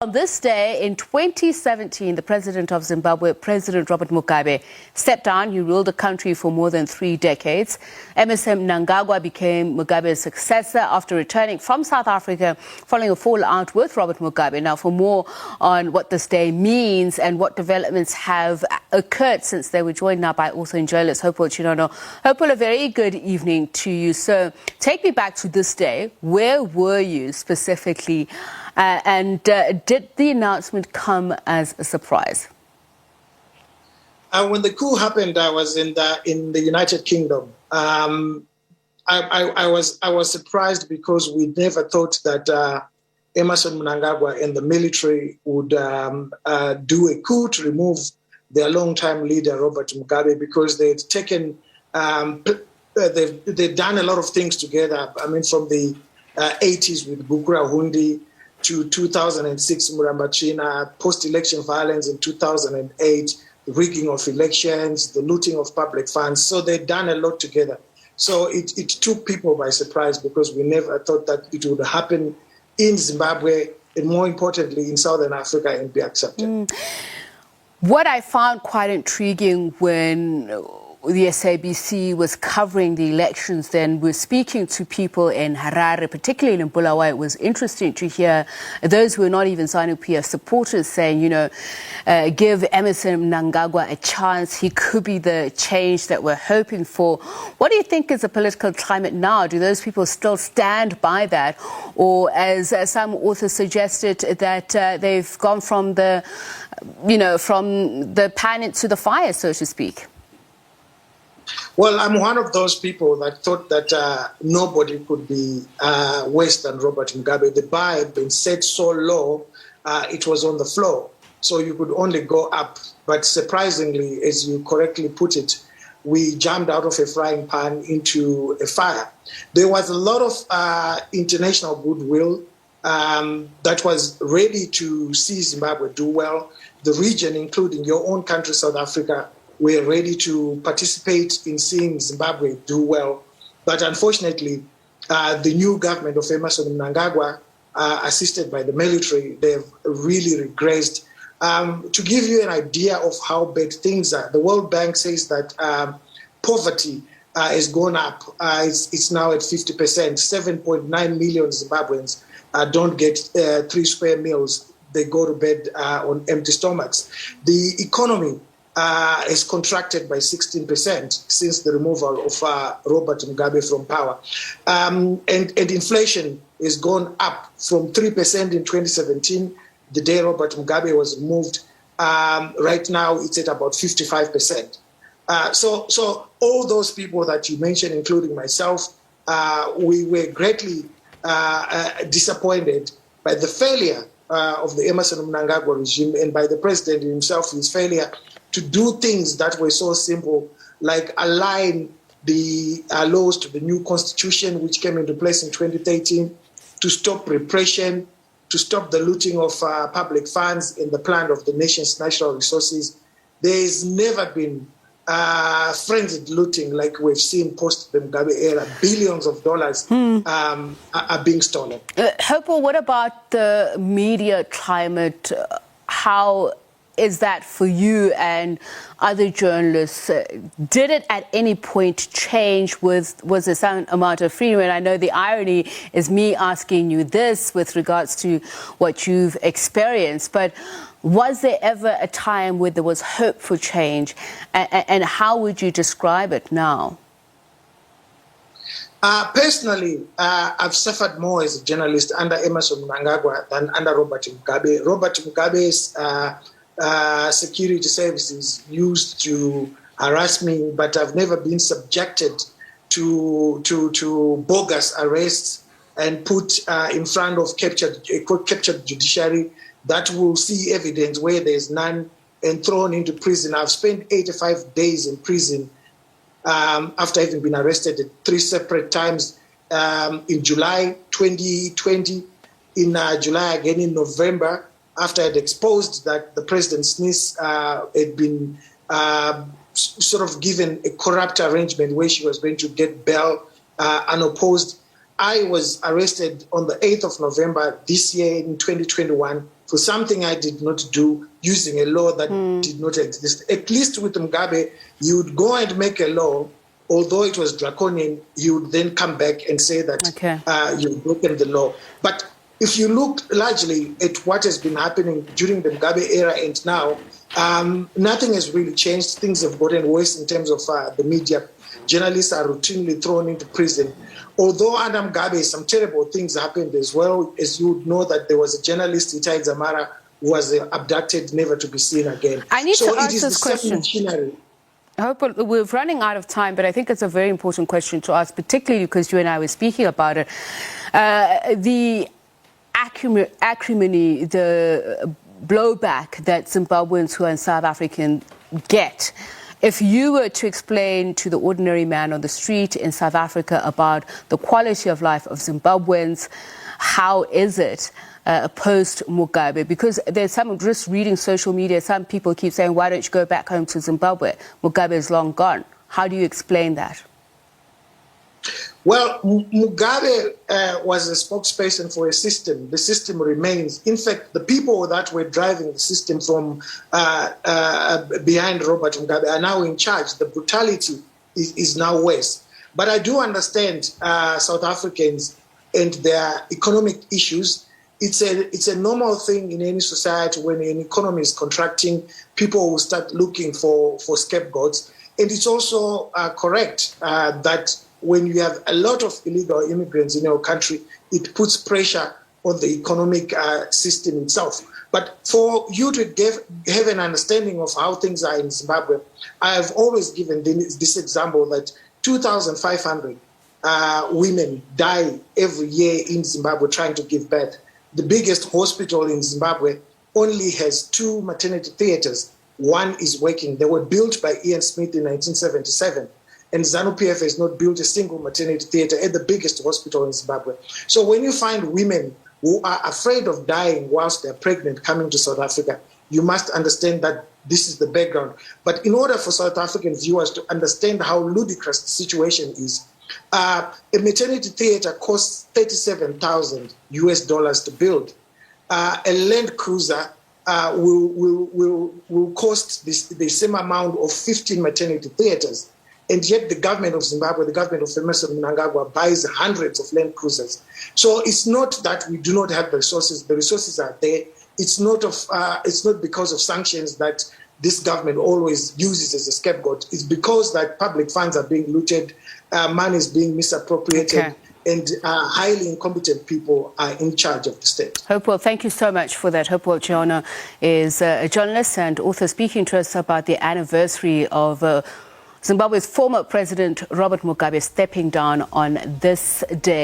On this day in 2017, the president of Zimbabwe, President Robert Mugabe, stepped down. He ruled the country for more than 3 decades. Emerson Mnangagwa became Mugabe's successor after returning from South Africa following a fallout with Robert Mugabe. Now, for more on what this day means and what developments have occurred since they were joined now by author and journalist Hopewell Chinono. Hopewell, a very good evening to you. So take me back to this day. Where were you specifically? Did the announcement come as a surprise? When the coup happened, I was in the United Kingdom. I was surprised because we never thought that Emerson Mnangagwa and the military would do a coup to remove their long-time leader Robert Mugabe, because they'd taken they've done a lot of things together. I mean, from the 80s with Gukura Hundi to 2006 Murambachina, post-election violence in 2008, the rigging of elections, the looting of public funds. So they've done a lot together. So it took people by surprise, because we never thought that it would happen in Zimbabwe and, more importantly, in Southern Africa and be accepted. What I found quite intriguing when the SABC was covering the elections, then we're speaking to people in Harare, particularly in Bulawayo. It was interesting to hear those who are not even ZANU-PF supporters saying, give Emerson Mnangagwa a chance. He could be the change that we're hoping for. What do you think is the political climate now? Do those people still stand by that? Or, as some authors suggested, that they've gone from the pan into the fire, so to speak? Well, I'm one of those people that thought that nobody could be worse than Robert Mugabe. The bar had been set so low, it was on the floor. So you could only go up. But surprisingly, as you correctly put it, we jumped out of a frying pan into a fire. There was a lot of international goodwill that was ready to see Zimbabwe do well. The region, including your own country, South Africa, we're ready to participate in seeing Zimbabwe do well. But unfortunately, the new government of Emerson Mnangagwa, assisted by the military, they've really regressed. To give you an idea of how bad things are, the World Bank says that poverty has gone up. It's now at 50%. 7.9 million Zimbabweans don't get 3 square meals. They go to bed on empty stomachs. The economy is contracted by 16% since the removal of Robert Mugabe from power. And inflation has gone up from 3% in 2017, the day Robert Mugabe was removed. Right now, it's at about 55%. So all those people that you mentioned, including myself, we were greatly disappointed by the failure of the Emerson Mnangagwa regime and by the president himself, his failure to do things that were so simple, like align the laws to the new constitution, which came into place in 2013, to stop repression, to stop the looting of public funds in the plan of the nation's natural resources. There has never been frenzied looting like we've seen post the Mugabe era. Billions of dollars are being stolen. Hopewell, what about the media climate? How is that for you and other journalists? Did it at any point change? Was there some amount of freedom? And I know the irony is me asking you this with regards to what you've experienced, but was there ever a time where there was hope for change? And how would you describe it now? Personally, I've suffered more as a journalist under Emerson Mnangagwa than under Robert Mugabe. Robert Mugabe's security services used to harass me, but I've never been subjected to bogus arrests and put in front of captured judiciary that will see evidence where there's none and thrown into prison. I've spent 85 days in prison after having been arrested 3 separate times, in July 2020, in July again in November, after I'd exposed that the president's niece had been sort of given a corrupt arrangement where she was going to get bail unopposed. I was arrested on the 8th of November this year in 2021 for something I did not do using a law that did not exist. At least with Mugabe, you would go and make a law, although it was draconian, you would then come back and say that you've broken the law. But if you look largely at what has been happening during the Mugabe era and now, nothing has really changed. Things have gotten worse in terms of the media. Journalists are routinely thrown into prison. Although under Mugabe, some terrible things happened as well. As you would know, that there was a journalist, Itai Zamara, who was abducted, never to be seen again. I need to ask this question. I hope we're running out of time, but I think it's a very important question to ask, particularly because you and I were speaking about it. The acrimony, the blowback that Zimbabweans who are in South Africa get. If you were to explain to the ordinary man on the street in South Africa about the quality of life of Zimbabweans, how is it post-Mugabe? Because there's some, just reading social media, some people keep saying, why don't you go back home to Zimbabwe? Mugabe is long gone. How do you explain that? Well, Mugabe was a spokesperson for a system. The system remains. In fact, the people that were driving the system from behind Robert Mugabe are now in charge. The brutality is now worse. But I do understand South Africans and their economic issues. It's a normal thing in any society. When an economy is contracting, people will start looking for scapegoats. And it's also correct that when you have a lot of illegal immigrants in your country, it puts pressure on the economic system itself. But for you to have an understanding of how things are in Zimbabwe, I have always given this example that 2,500 women die every year in Zimbabwe trying to give birth. The biggest hospital in Zimbabwe only has 2 maternity theaters. One is working. They were built by Ian Smith in 1977. And ZANU-PF has not built a single maternity theater at the biggest hospital in Zimbabwe. So when you find women who are afraid of dying whilst they're pregnant coming to South Africa, you must understand that this is the background. But in order for South African viewers to understand how ludicrous the situation is, a maternity theater costs $37,000 US to build. A Land Cruiser will cost the same amount of 15 maternity theaters. And yet the government of Zimbabwe, the government of Emerson Mnangagwa, buys hundreds of Land Cruisers. So it's not that we do not have the resources. The resources are there. It's not because of sanctions that this government always uses as a scapegoat. It's because that public funds are being looted, money is being misappropriated, and highly incompetent people are in charge of the state. Hopewell, thank you so much for that. Hopewell Chinono is a journalist and author speaking to us about the anniversary of Zimbabwe's former president, Robert Mugabe, stepping down on this day.